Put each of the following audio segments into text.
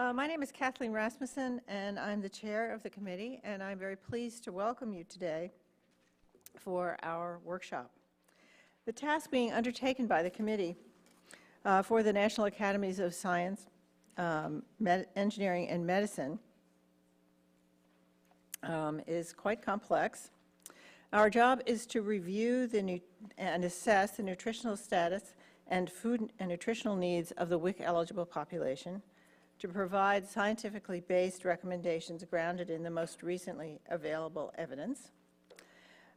My name is Kathleen Rasmussen, and I'm the chair of the committee, and I'm very pleased to welcome you today for our workshop. The task being undertaken by the committee for the National Academies of Science, Engineering, and Medicine is quite complex. Our job is to review and assess the nutritional status and food and nutritional needs of the WIC-eligible population, to provide scientifically based recommendations grounded in the most recently available evidence.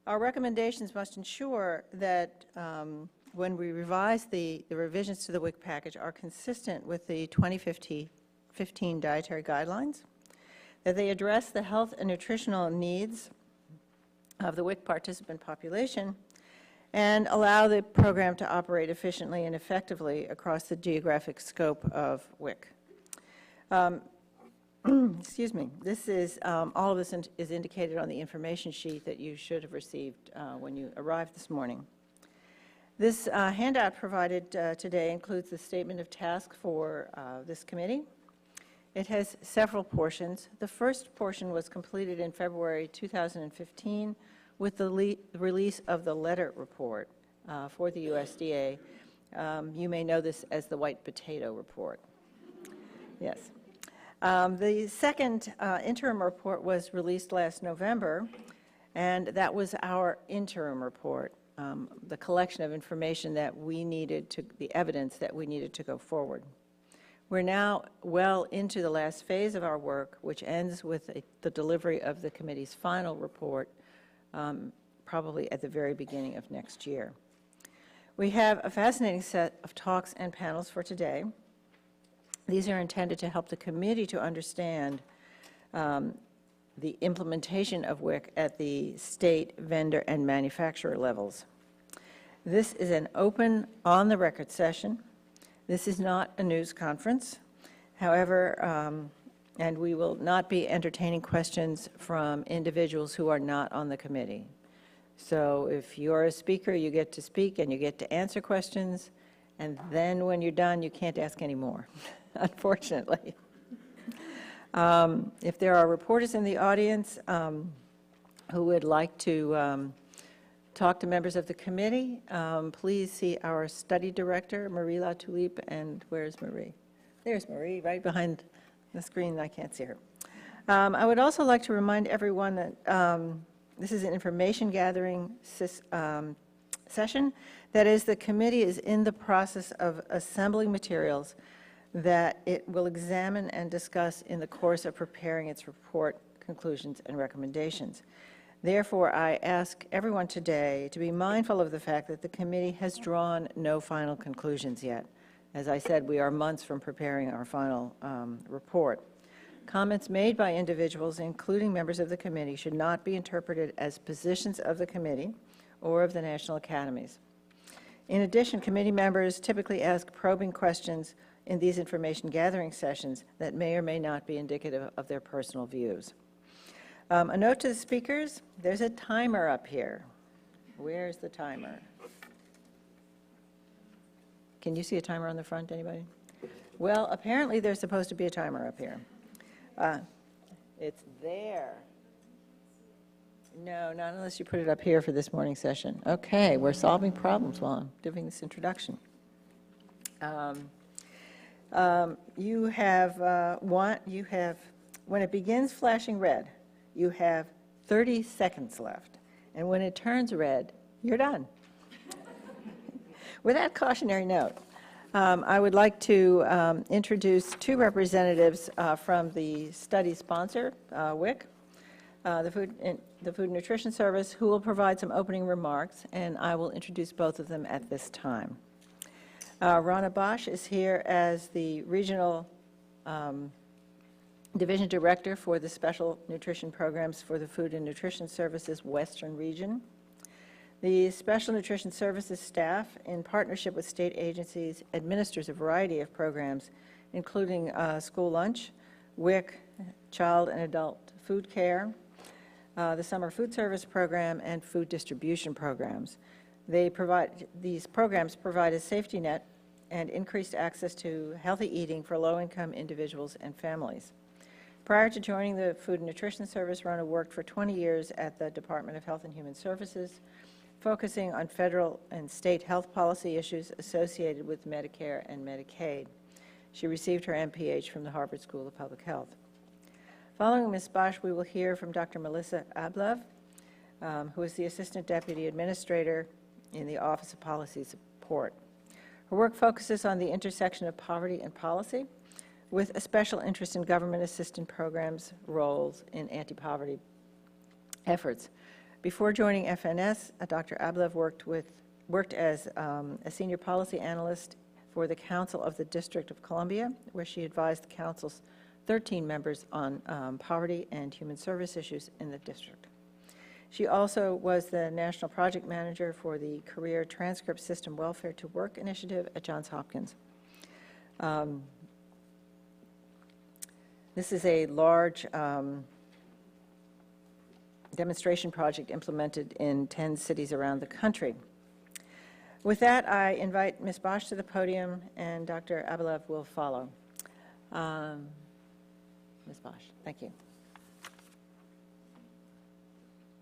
Our recommendations must ensure that when we revise the revisions to the WIC package are consistent with the 2015 dietary guidelines, that they address the health and nutritional needs of the WIC participant population, and allow the program to operate efficiently and effectively across the geographic scope of WIC. Excuse me. This is all of this is indicated on the information sheet that you should have received when you arrived this morning. This handout provided today includes the statement of task for this committee. It has several portions. The first portion was completed in February 2015 with the release of the letter report for the USDA. You may know this as the white potato report. Yes. The second interim report was released last November, and that was our interim report, the collection of information that we needed the evidence that we needed to go forward. We're now well into the last phase of our work, which ends with the delivery of the committee's final report, probably at the very beginning of next year. We have a fascinating set of talks and panels for today. These are intended to help the committee to understand the implementation of WIC at the state, vendor, and manufacturer levels. This is an open, on-the-record session. This is not a news conference. However, and we will not be entertaining questions from individuals who are not on the committee. So if you're a speaker, you get to speak and you get to answer questions, and then when you're done, you can't ask any more. Unfortunately. If there are reporters in the audience who would like to talk to members of the committee, please see our study director, Marie LaTulippe, and where's Marie? There's Marie, right behind the screen. I can't see her. I would also like to remind everyone that this is an information gathering session. That is, the committee is in the process of assembling materials that it will examine and discuss in the course of preparing its report, conclusions, and recommendations. Therefore, I ask everyone today to be mindful of the fact that the committee has drawn no final conclusions yet. As I said, we are months from preparing our final report. Comments made by individuals, including members of the committee, should not be interpreted as positions of the committee or of the National Academies. In addition, committee members typically ask probing questions in these information gathering sessions that may or may not be indicative of their personal views. A note to the speakers, there's a timer up here. Where's the timer? Can you see a timer on the front, anybody? Well, apparently there's supposed to be a timer up here. It's there. No, not unless you put it up here for this morning's session. Okay, we're solving problems while I'm giving this introduction. You have, when it begins flashing red, you have 30 seconds left. And when it turns red, you're done. With that cautionary note, I would like to introduce two representatives from the study sponsor, WIC, the Food and Nutrition Service, who will provide some opening remarks, and I will introduce both of them at this time. Rana Bosch is here as the Regional Division Director for the Special Nutrition Programs for the Food and Nutrition Services Western Region. The Special Nutrition Services staff, in partnership with state agencies, administers a variety of programs, including school lunch, WIC, child and adult food care, the summer food service program, and food distribution programs. These programs provide a safety net and increased access to healthy eating for low-income individuals and families. Prior to joining the Food and Nutrition Service, Rona worked for 20 years at the Department of Health and Human Services, focusing on federal and state health policy issues associated with Medicare and Medicaid. She received her MPH from the Harvard School of Public Health. Following Ms. Bosch, we will hear from Dr. Melissa Ablev, who is the Assistant Deputy Administrator in the Office of Policy Support. Her work focuses on the intersection of poverty and policy, with a special interest in government assistance programs' roles in anti-poverty efforts. Before joining FNS, Dr. Ablev worked as a senior policy analyst for the Council of the District of Columbia, where she advised the Council's 13 members on poverty and human service issues in the district. She also was the National Project Manager for the Career Transcript System Welfare to Work Initiative at Johns Hopkins. This is a large demonstration project implemented in 10 cities around the country. With that, I invite Ms. Bosch to the podium, and Dr. Abelev will follow. Ms. Bosch, thank you.